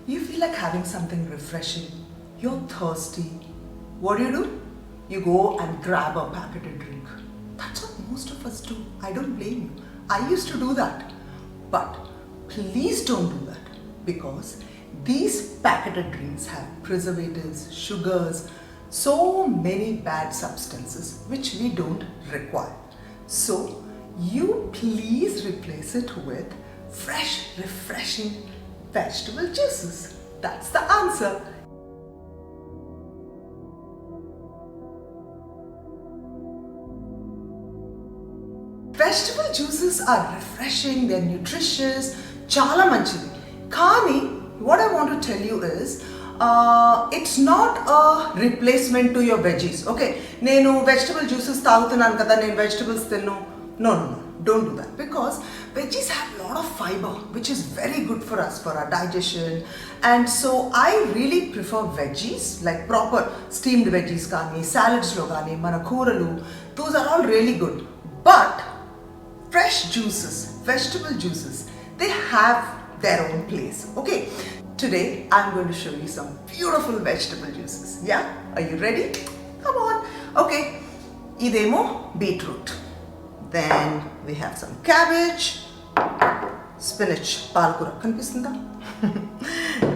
You feel like having something refreshing. You're thirsty. What do? You go and grab a packeted drink. That's what most of us do. I don't blame you. I used to do that. But please don't do that, because these packeted drinks have preservatives, sugars, so many bad substances which we don't require. So you please replace it with fresh, refreshing vegetable juices. That's the answer. Vegetable juices are refreshing, they're nutritious, chala manchidi. Kani, what I want to tell you is, it's not a replacement to your veggies. Okay, nenu vegetable juices tagutunnan kada, nenu vegetables tinnu. No, don't do that, because veggies have a lot of fiber, which is very good for us, for our digestion. And so I really prefer veggies, like proper steamed veggies kani, salads lo kani, mana kooralu, those are all really good. But fresh juices, vegetable juices, they have their own place. Okay, today I'm going to show you some beautiful vegetable juices. Yeah, are you ready? Come on. Okay, idemo beetroot. Then we have some cabbage, spinach, palakura. Kanpisunda?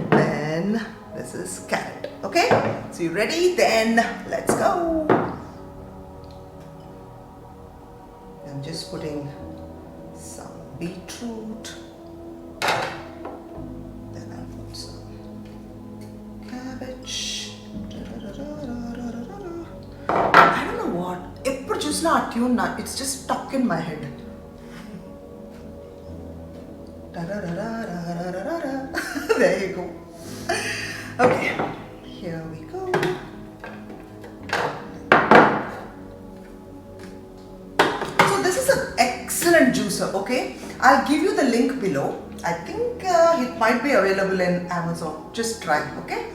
Then this is carrot. Okay, so you ready? Then let's go. I'm just putting some beetroot. Then I'll put some cabbage. I don't know what. It's just stuck in my head. There you go. Okay, here we go. So this is an excellent juicer, okay? I'll give you the link below. I think it might be available in Amazon. Just try, okay?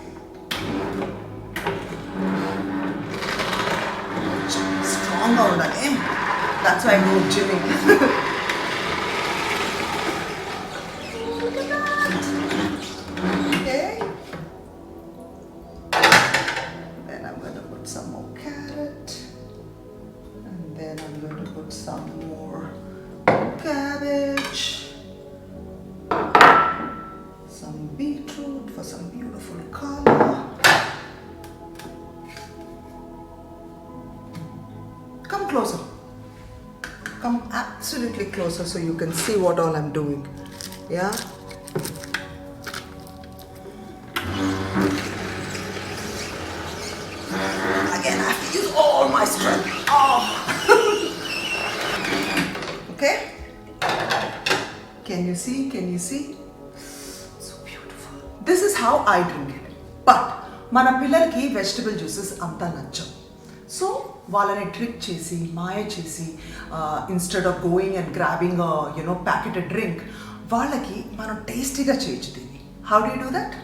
Strong on the name. That's why I go gymming. Look at that. Okay. Then I'm going to put some more carrot. And then I'm going to put some more cabbage. Some beetroot for some beautiful color. Come closer. Come absolutely closer so you can see what all I'm doing. Yeah? Again, I have to use all my strength. Oh. Okay? Can you see? Can you see? So beautiful. This is how I drink it. But mana pillalki vegetable juices anta nacham. So వాళ్ళని trick చేసి మాయ చేసి instead of going and grabbing packeted drink వాళ్ళకి మనం టేస్టీగా చేయొచ్చు దీన్ని. How do you do that?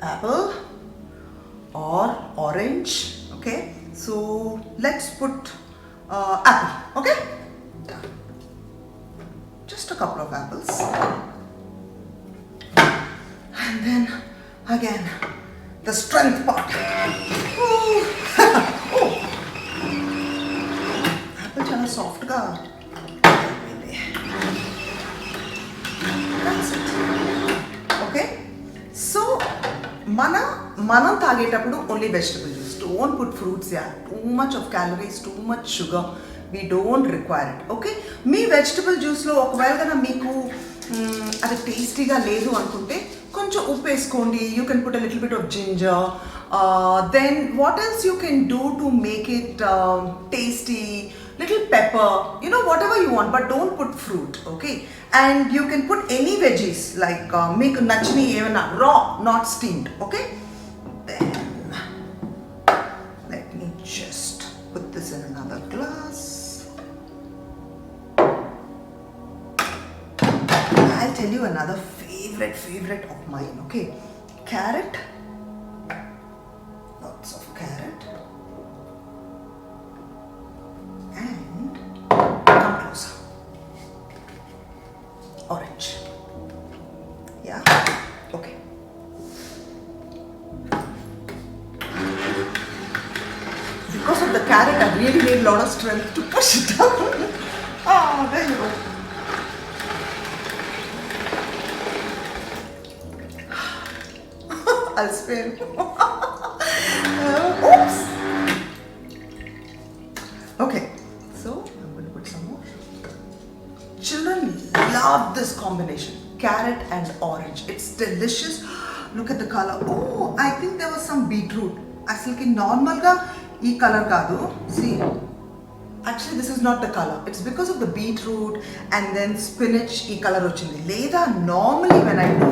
Apple or orange. Okay, so let's put apple. Okay, just a couple of apples. And then again the strength part. Oh. Apple chala soft ga. That's it. Okay, so మనం తాగేటప్పుడు only vegetable juice. Don't put fruits. Yeah, too much of calories, too much sugar. We don't require it. Okay, మీ vegetable జ్యూస్లో ఒకవేళ కన్నా మీకు అది టేస్టీగా లేదు అనుకుంటే కొంచెం ఉప్పు వేసుకోండి. You can put a little bit of ginger. Then what else you can do to make it tasty? Little pepper, whatever you want, but don't put fruit. Okay, and you can put any veggies like make nachni evana raw, not steamed. Okay, then let me just put this in another glass. I'll tell you another favorite of mine. Okay, carrot, lots of carrot, and come closer, orange. Yeah. Okay. Because of the carrot, I really need a lot of strength to push it down. Oh, there you go. I'll spare you. Oops. Okay, so I'm going to put some more. Children love this combination, carrot and orange. It's delicious. Look at the color. Oh, I think there was some beetroot. Actually, normal ga ee color kaadu. See, actually this is not the color. It's because of the beetroot and then spinach ee color ochindi. Leda normally when I do,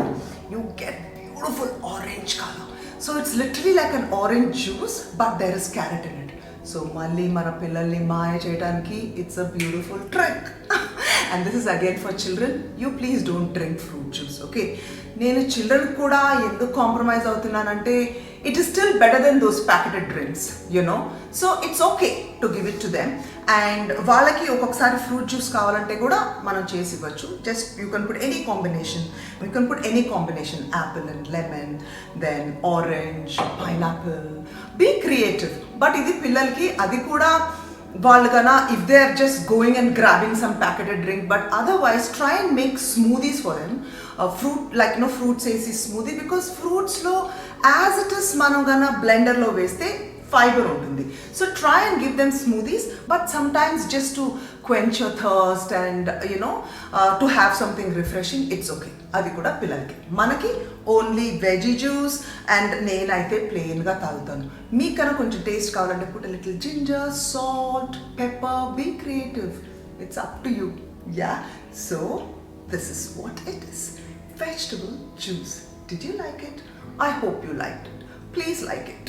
you get beautiful orange color. So it's literally like an orange juice, but there is carrot in it. So malli mana pillalni maya cheyadaniki it's a beautiful trick. And this is again for children. You please don't drink fruit juice, okay? నేను children కూడా ఎందుకు compromise అవుతున్నానంటే it is still better than those packeted drinks, you know. So it's okay to give it to them. And వాళ్ళకి ఒక్కొక్కసారి fruit juice కావాలంటే కూడా మనం చేసి ఇవ్వచ్చు. Just you can put any combination. You can put any combination, apple and lemon, then orange, pineapple. Be creative. But ఇది పిల్లలకి అది కూడా వాళ్ళు కన్నా if they are just going and grabbing some packeted drink, but otherwise try and make smoothies for them. Fruit, like fruits వేసి smoothie, because fruits లో as it is మనం కన్నా blender లో వేస్తే fiber ఉంటుంది. So try and give them smoothies, but sometimes just to quench your thirst and to have something refreshing, it's okay. అది కూడా పిల్లలకి. మనకి ఓన్లీ వెజీ జ్యూస్ అండ్ నేనైతే ప్లెయిన్గా తాగుతాను. మీకన్నా కొంచెం టేస్ట్ కావాలంటే put a little ginger, salt, pepper. Be creative. It's up to you. Yeah. So this is what it is. Vegetable juice. Did you like it? I hope you liked it. Please like it.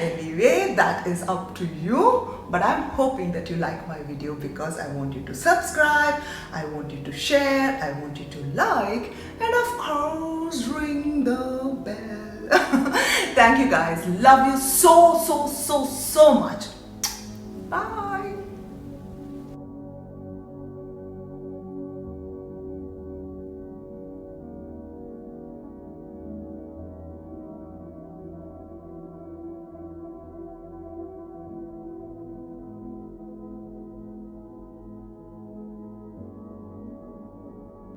Anyway, that is up to you. But I'm hoping that you like my video because I want you to subscribe, I want you to share, I want you to like, and of course, ring the bell. Thank you guys. Love you so much.